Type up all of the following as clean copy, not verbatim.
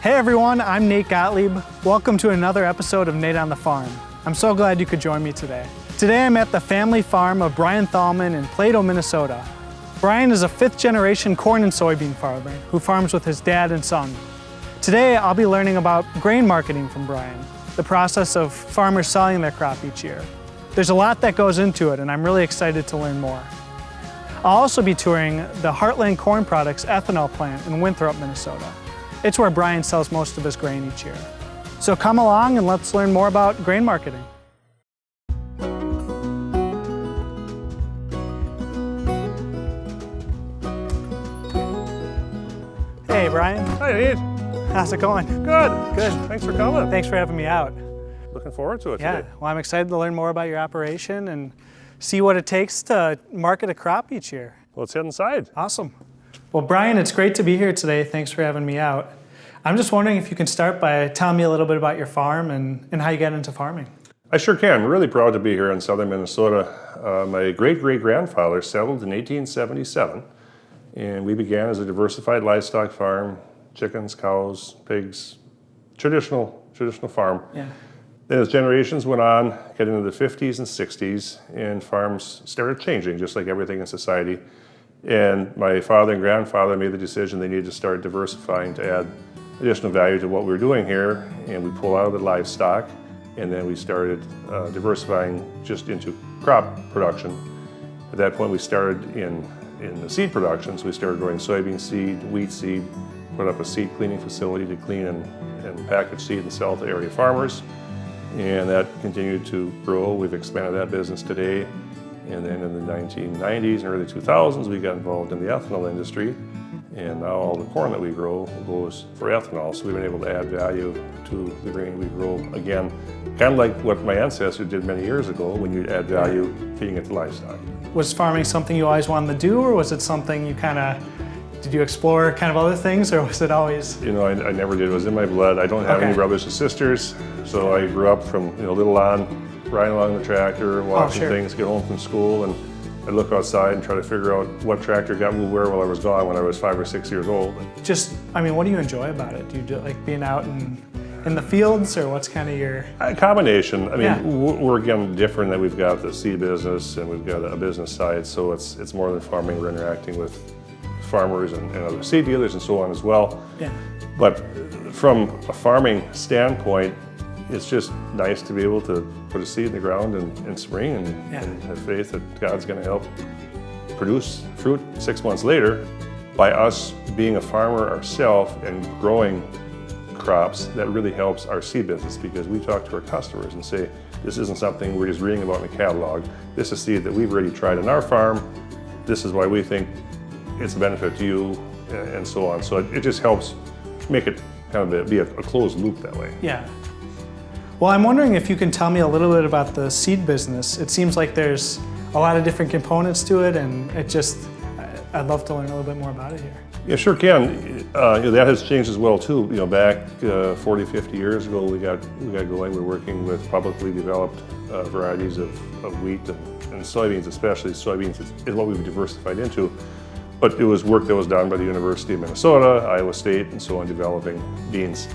Hey everyone, I'm Nate Gottlieb. Welcome to another episode of Nate on the Farm. I'm so glad you could join me today. Today I'm at the family farm of Brian Thalman in Plato, Minnesota. Brian is a fifth-generation corn and soybean farmer who farms with his dad and son. Today I'll be learning about grain marketing from Brian, the process of farmers selling their crop each year. There's a lot that goes into it and I'm really excited to learn more. I'll also be touring the Heartland Corn Products ethanol plant in Winthrop, Minnesota. It's where Brian sells most of his grain each year. So come along and let's learn more about grain marketing. Hey Brian. Hi Nate. How's it going? Good. Good. Thanks for coming. Thanks for having me out. Looking forward to it Yeah, today. well I'm excited to learn more about your operation and see what it takes to market a crop each year. Let's head inside. Awesome. Well, Brian, it's great to be here today. Thanks for having me out. I'm just wondering if you can start by telling me a little bit about your farm and how you got into farming. I sure can. I'm really proud to be here in southern Minnesota. My great-great-grandfather settled in 1877, and we began as a diversified livestock farm, chickens, cows, pigs, traditional farm. Yeah. Then as generations went on, get into the 50s and 60s, and farms started changing, just like everything in society. And my father and grandfather made the decision they needed to start diversifying to add additional value to what we were doing here. And we pulled out of the livestock, and then we started diversifying just into crop production. At that point, we started in the seed production. So we started growing soybean seed, wheat seed, put up a seed cleaning facility to clean and package seed and sell to area farmers. And that continued to grow. We've expanded that business today. And then in the 1990s and early 2000s, we got involved in the ethanol industry. And now all the corn that we grow goes for ethanol. So we've been able to add value to the grain we grow. Again, kind of like what my ancestors did many years ago when you add value feeding it to livestock. Was farming something you always wanted to do, or was it something you did you explore kind of other things, or was it always? You know, I never did. It was in my blood. I don't have any brothers and sisters. So I grew up from little on, riding along the tractor, watching things, get home from school, and I'd look outside and try to figure out what tractor got moved where while I was gone when I was 5 or 6 years old. What do you enjoy about it? Do you like being out in the fields, or what's kind of your? A combination. We're again different that we've got the seed business and we've got a business side, so it's more than farming. We're interacting with farmers and other seed dealers and so on as well. Yeah. But from a farming standpoint, it's just nice to be able to put a seed in the ground in spring and have faith that God's going to help produce fruit 6 months later. By us being a farmer ourselves and growing crops, that really helps our seed business because we talk to our customers and say, this isn't something we're just reading about in a catalog. This is seed that we've already tried on our farm. This is why we think it's a benefit to you and so on. So it just helps make it kind of be a closed loop that way. Yeah. Well, I'm wondering if you can tell me a little bit about the seed business. It seems like there's a lot of different components to it, and I'd love to learn a little bit more about it here. Yeah, sure can. That has changed as well too. Back 40, 50 years ago, we got going. We're working with publicly developed varieties of wheat and soybeans, especially. Soybeans is what we've diversified into. But it was work that was done by the University of Minnesota, Iowa State, and so on, developing beans.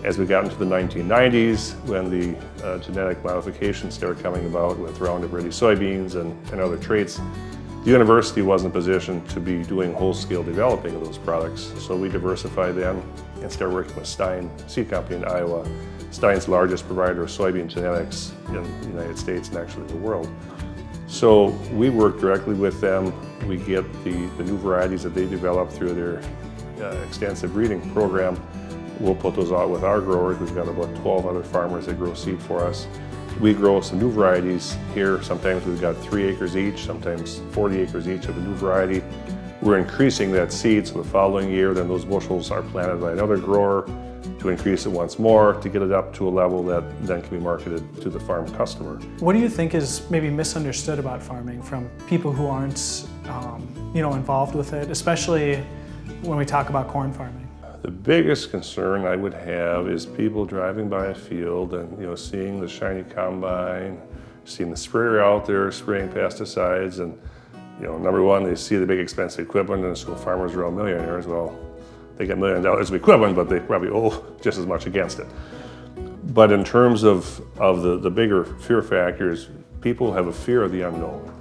As we got into the 1990s, when the genetic modifications started coming about with Roundup Ready soybeans and other traits, the university wasn't positioned to be doing whole-scale developing of those products. So we diversified then and started working with Stein Seed Company in Iowa, Stein's largest provider of soybean genetics in the United States and actually the world. So we work directly with them. We get the new varieties that they develop through their extensive breeding program. We'll put those out with our growers. We've got about 12 other farmers that grow seed for us. We grow some new varieties here. Sometimes we've got 3 acres each, sometimes 40 acres each of a new variety. We're increasing that seed, so the following year, then those bushels are planted by another grower to increase it once more, to get it up to a level that then can be marketed to the farm customer. What do you think is maybe misunderstood about farming from people who aren't involved with it, especially when we talk about corn farming? The biggest concern I would have is people driving by a field and seeing the shiny combine, seeing the sprayer out there spraying pesticides, and number one, they see the big expensive equipment, and so farmers are all millionaires. Well, they get $1 million of equivalent, but they probably owe just as much against it. But in terms of the bigger fear factors, people have a fear of the unknown.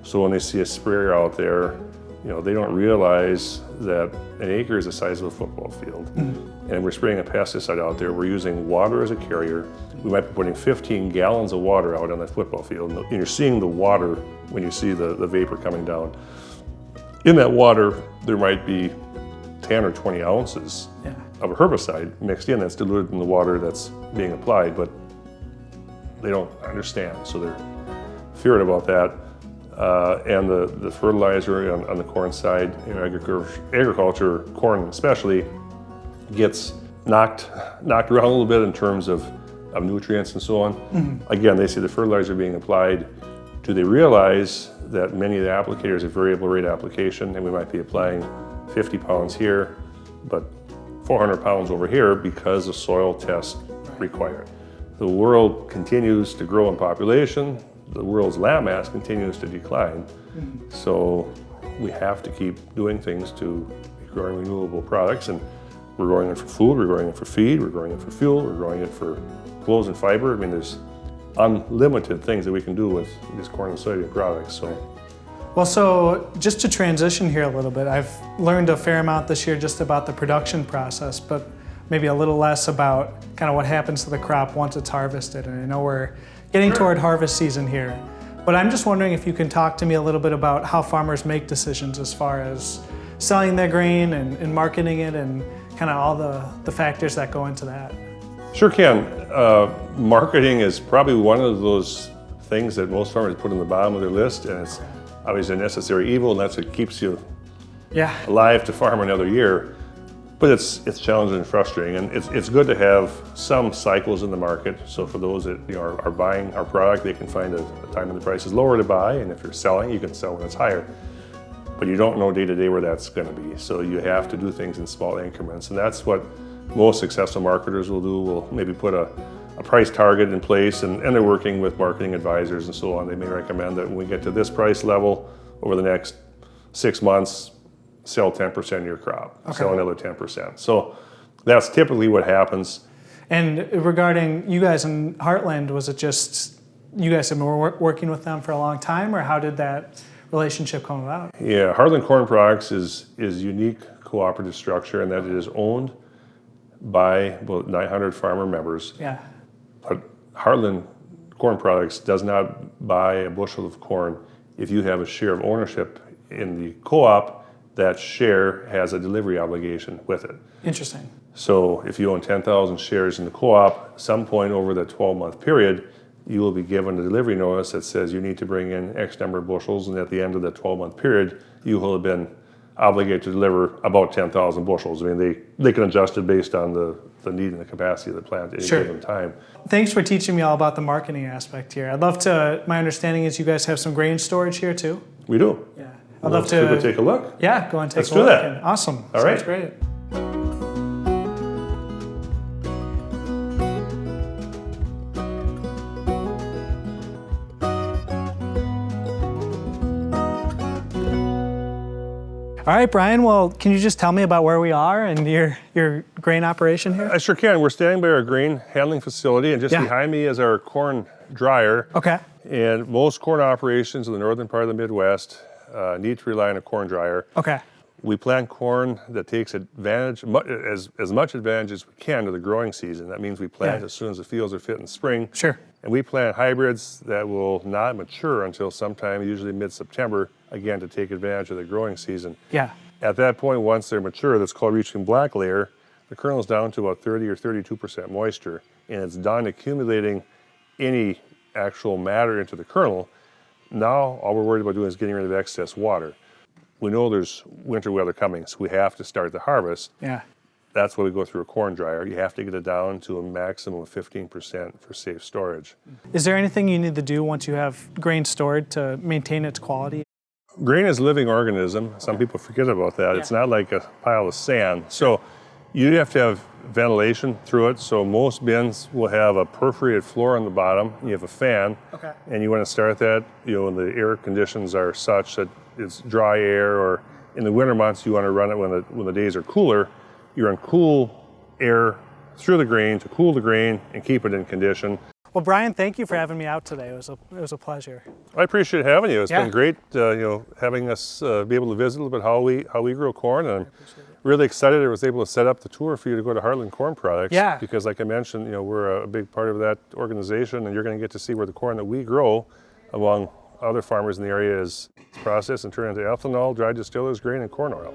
So when they see a sprayer out there, they don't realize that an acre is the size of a football field. And we're spraying a pesticide out there. We're using water as a carrier. We might be putting 15 gallons of water out on that football field. And you're seeing the water when you see the vapor coming down. In that water, there might be 10 or 20 ounces of a herbicide mixed in that's diluted in the water that's being applied, but they don't understand, so they're feared about that. And the fertilizer on the corn side, agriculture, corn especially, gets knocked around a little bit in terms of nutrients and so on. Again, they see the fertilizer being applied. Do they realize that many of the applicators are variable rate application, and we might be applying 50 pounds here, but 400 pounds over here because the soil tests required. The world continues to grow in population. The world's land mass continues to decline. So we have to keep doing things to be growing renewable products, and we're growing it for food, we're growing it for feed, we're growing it for fuel, we're growing it for clothes and fiber. I mean, there's unlimited things that we can do with these corn and soybean products. Well, so just to transition here a little bit, I've learned a fair amount this year just about the production process, but maybe a little less about kind of what happens to the crop once it's harvested. And I know we're getting toward harvest season here, but I'm just wondering if you can talk to me a little bit about how farmers make decisions as far as selling their grain and marketing it and kind of all the factors that go into that. Sure can. Marketing is probably one of those things that most farmers put on the bottom of their list, and it's obviously a necessary evil, and that's what keeps you alive to farm another year. But it's challenging and frustrating, and it's good to have some cycles in the market. So for those that are buying our product, they can find a time when the price is lower to buy, and if you're selling, you can sell when it's higher. But you don't know day to day where that's going to be, so you have to do things in small increments, and that's what most successful marketers will do. Will maybe put a price target in place, and they're working with marketing advisors and so on. They may recommend that when we get to this price level over the next 6 months, sell 10% of your crop, sell another 10%. So that's typically what happens. And regarding you guys in Heartland, was it just you guys have been working with them for a long time, or how did that relationship come about? Yeah, Heartland Corn Products is unique cooperative structure in that it is owned by about 900 farmer members. But Heartland Corn Products does not buy a bushel of corn. If you have a share of ownership in the co-op, that share has a delivery obligation with it. Interesting. So if you own 10,000 shares in the co-op, some point over the 12-month period, you will be given a delivery notice that says you need to bring in X number of bushels, and at the end of the 12-month period, you will have been obligated to deliver about 10,000 bushels. I mean, they can adjust it based on the need and the capacity of the plant at any given time. Thanks for teaching me all about the marketing aspect here. I'd love to, my understanding is you guys have some grain storage here too? We do. Yeah. I'd love to go take a look. Yeah, go and take a look. Let's do that. Awesome. All right. Sounds great. All right, Brian, well, can you just tell me about where we are and your grain operation here? I sure can. We're standing by our grain handling facility, and just behind me is our corn dryer. Okay. And most corn operations in the northern part of the Midwest need to rely on a corn dryer. Okay. We plant corn that takes advantage, as much advantage as we can of the growing season. That means we plant as soon as the fields are fit in spring. Sure. And we plant hybrids that will not mature until sometime, usually mid-September, again, to take advantage of the growing season. Yeah. At that point, once they're mature, that's called reaching black layer, the kernel's down to about 30 or 32% moisture, and it's done accumulating any actual matter into the kernel. Now, all we're worried about doing is getting rid of excess water. We know there's winter weather coming, so we have to start the harvest. Yeah. That's why we go through a corn dryer. You have to get it down to a maximum of 15% for safe storage. Is there anything you need to do once you have grain stored to maintain its quality? Grain is a living organism. Some people forget about that. It's not like a pile of sand. So you have to have ventilation through it. So most bins will have a perforated floor on the bottom. You have a fan, and you want to start that, when the air conditions are such that it's dry air, or in the winter months you want to run it when the days are cooler. you run cool air through the grain to cool the grain and keep it in condition. Well, Brian, thank you for having me out today. It was a pleasure. I appreciate having you. It's Yeah. been great, having us be able to visit a little bit how we grow corn. And I'm really excited I was able to set up the tour for you to go to Heartland Corn Products. Yeah. Because like I mentioned, we're a big part of that organization, and you're going to get to see where the corn that we grow, along other farmers in the area, is processed and turned into ethanol, dried distillers grain, and corn oil.